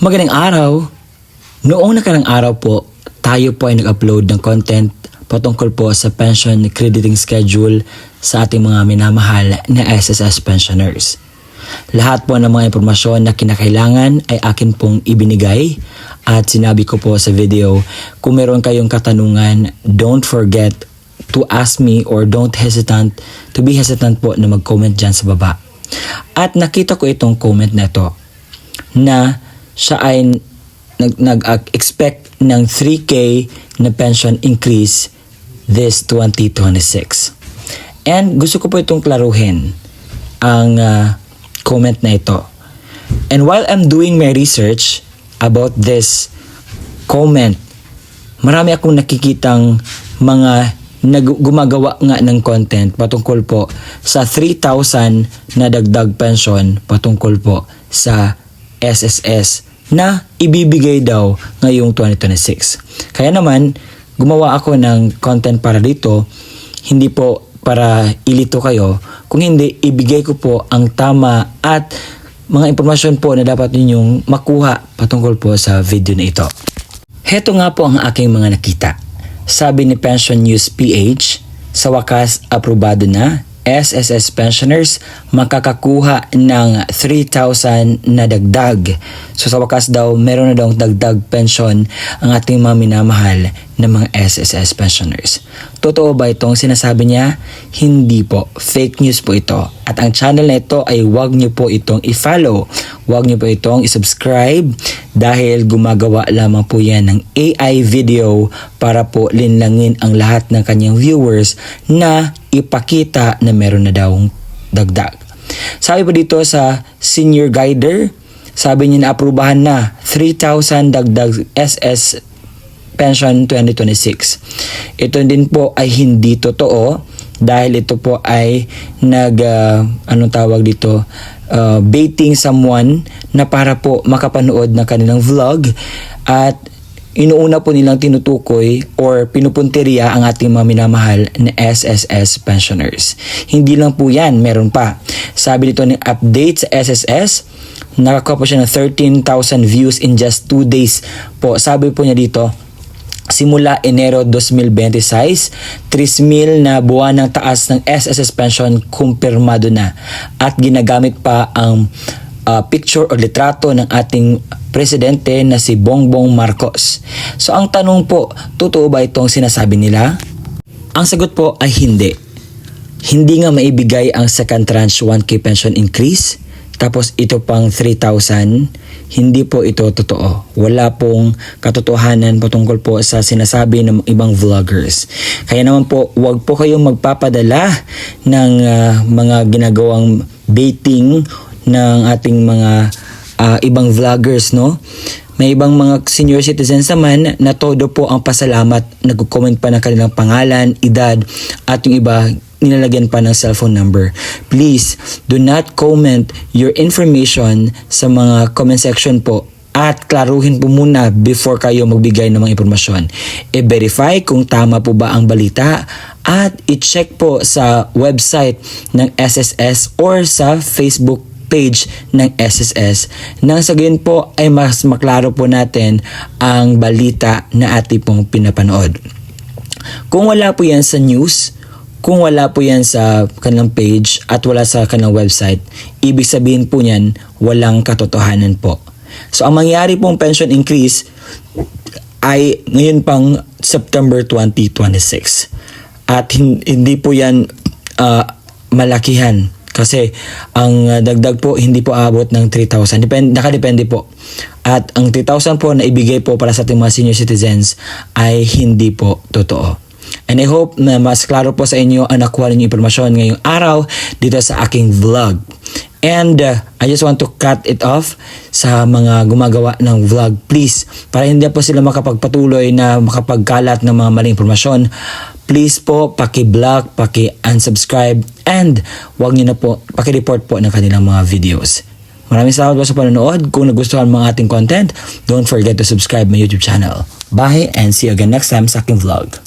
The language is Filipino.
Magandang araw! Noong nakarang araw po, tayo po ay nag-upload ng content patungkol po sa pension crediting schedule sa ating mga minamahal na SSS pensioners. Lahat po ng mga impormasyon na kinakailangan ay akin pong ibinigay at sinabi ko po sa video, kung meron kayong katanungan, don't forget to ask me or don't to be hesitant po na mag-comment dyan sa baba. At nakita ko itong comment na ito na siya ay nag-expect ng 3K na pension increase this 2026. And gusto ko po itong klaruhin ang comment na ito. And while I'm doing my research about this comment, marami akong nakikitang mga gumagawa nga ng content patungkol po sa 3,000 na dagdag pension patungkol po sa SSS na ibibigay daw ngayong 2026. Kaya naman, gumawa ako ng content para dito, hindi po para ilito kayo, kung hindi, ibigay ko po ang tama at mga impormasyon po na dapat ninyong makuha patungkol po sa video na ito. Heto nga po ang aking mga nakita. Sabi ni Pension News PH, sa wakas aprobado na, SSS pensioners makakakuha ng 3,000 na dagdag. So sa wakas daw, meron na daw dagdag pension ang ating mga minamahal na mga SSS pensioners. Totoo ba itong sinasabi niya? Hindi po. Fake news po ito. At ang channel na ito ay huwag niyo po itong i-follow. Huwag niyo po itong i-subscribe dahil gumagawa lamang po yan ng AI video para po linlangin ang lahat ng kanyang viewers na ipakita na meron na daw dagdag. Sabi po dito sa senior guider, sabi niya na aprubahan na 3,000 dagdag SS pension 2026. Ito din po ay hindi totoo dahil ito po ay baiting someone na para po makapanood ng kanilang vlog at inuuna po nilang tinutukoy or pinupunteriya ang ating mga minamahal na SSS pensioners. Hindi lang po yan, meron pa. Sabi dito ng update sa SSS, nakakuha po siya ng 13,000 views in just 2 days po. Sabi po niya dito, simula Enero 2026, 3,000 na buwan ng taas ng SSS pension kumpirmado na at ginagamit pa ang picture o litrato ng ating presidente na si Bongbong Marcos. So ang tanong po, totoo ba itong sinasabi nila? Ang sagot po ay hindi. Hindi nga maibigay ang second tranche 1K pension increase, tapos ito pang 3,000, hindi po ito totoo. Wala pong katotohanan patungkol po sa sinasabi ng ibang vloggers. Kaya naman po, huwag po kayong magpapadala ng mga ginagawang baiting ng ating mga ibang vloggers, no? May ibang mga senior citizens naman na todo po ang pasalamat, nag-comment pa ng kanilang pangalan, edad, at yung iba nilalagyan pa ng cellphone number. Please, do not comment your information sa mga comment section po at klaruhin po muna before kayo magbigay ng mga impormasyon. I-verify kung tama po ba ang balita at i-check po sa website ng SSS or sa Facebook page ng SSS nang sa gayon po ay mas maklaro po natin ang balita na ating pong pinapanood. Kung wala po yan sa news, kung wala po yan sa kanilang page at wala sa kanilang website, ibig sabihin po niyan, walang katotohanan po. So, ang mangyari pong pension increase ay ngayon pang September 2026. At hindi po yan malakihan. Kasi ang dagdag po, hindi po abot ng 3,000. Nakadepende po. At ang 3,000 po na ibigay po para sa ating mga senior citizens ay hindi po totoo. And I hope na mas klaro po sa inyo ang nakuha ninyo impormasyon ngayong araw dito sa aking vlog. And I just want to cut it off sa mga gumagawa ng vlog. Please, para hindi po sila makapagpatuloy na makapagkalat ng mga maling impormasyon, please po, paki-block, paki-unsubscribe, and huwag nyo na po, paki-report po ng kanilang mga videos. Maraming salamat po sa panonood. Kung nagustuhan mga ating content, don't forget to subscribe my YouTube channel. Bye and see you again next time sa aking vlog.